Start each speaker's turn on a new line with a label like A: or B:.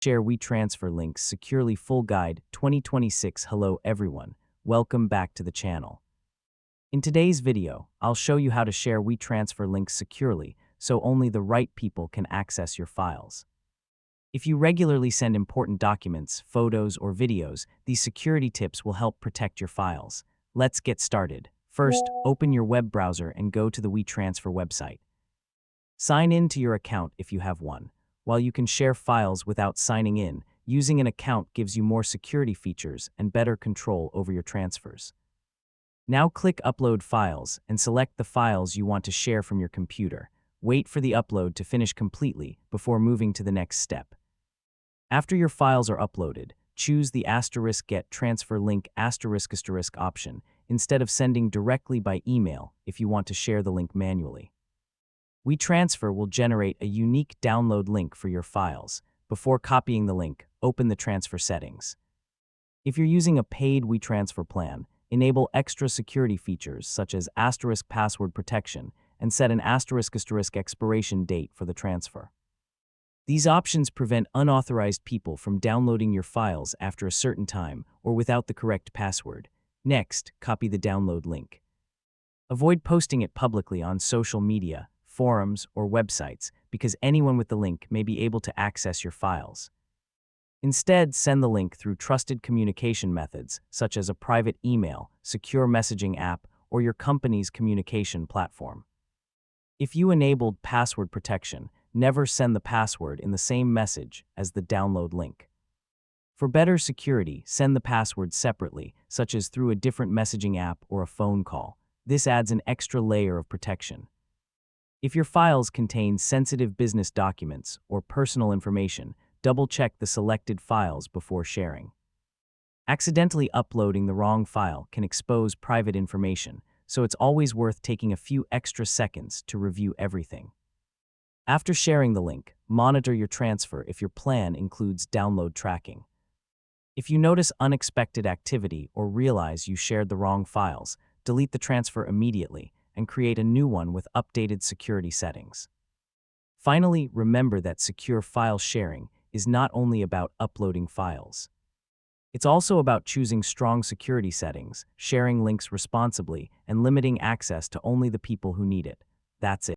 A: share WeTransfer links securely full guide 2026. Hello everyone, welcome back to the channel. In today's video, I'll show you how to share WeTransfer links securely so only the right people can access your files. If you regularly send important documents, photos, or videos, these security tips will help protect your files. Let's get started. First, open your web browser and go to the WeTransfer website. Sign in to your account if you have one. While you can share files without signing in, using an account gives you more security features and better control over your transfers. Now click Upload Files and select the files you want to share from your computer. Wait for the upload to finish completely before moving to the next step. After your files are uploaded, choose the *Get Transfer Link ** option instead of sending directly by email if you want to share the link manually. WeTransfer will generate a unique download link for your files. Before copying the link, open the transfer settings. If you're using a paid WeTransfer plan, enable extra security features such as * password protection and set an * expiration date for the transfer. These options prevent unauthorized people from downloading your files after a certain time or without the correct password. Next, copy the download link. Avoid posting it publicly on social media, forums, or websites because anyone with the link may be able to access your files. Instead, send the link through trusted communication methods such as a private email, secure messaging app, or your company's communication platform. If you enabled password protection, never send the password in the same message as the download link. For better security, send the password separately, such as through a different messaging app or a phone call. This adds an extra layer of protection. If your files contain sensitive business documents or personal information, double-check the selected files before sharing. Accidentally uploading the wrong file can expose private information, so it's always worth taking a few extra seconds to review everything. After sharing the link, monitor your transfer if your plan includes download tracking. If you notice unexpected activity or realize you shared the wrong files, delete the transfer immediately and create a new one with updated security settings. Finally, remember that secure file sharing is not only about uploading files. It's also about choosing strong security settings, sharing links responsibly, and limiting access to only the people who need it. That's it.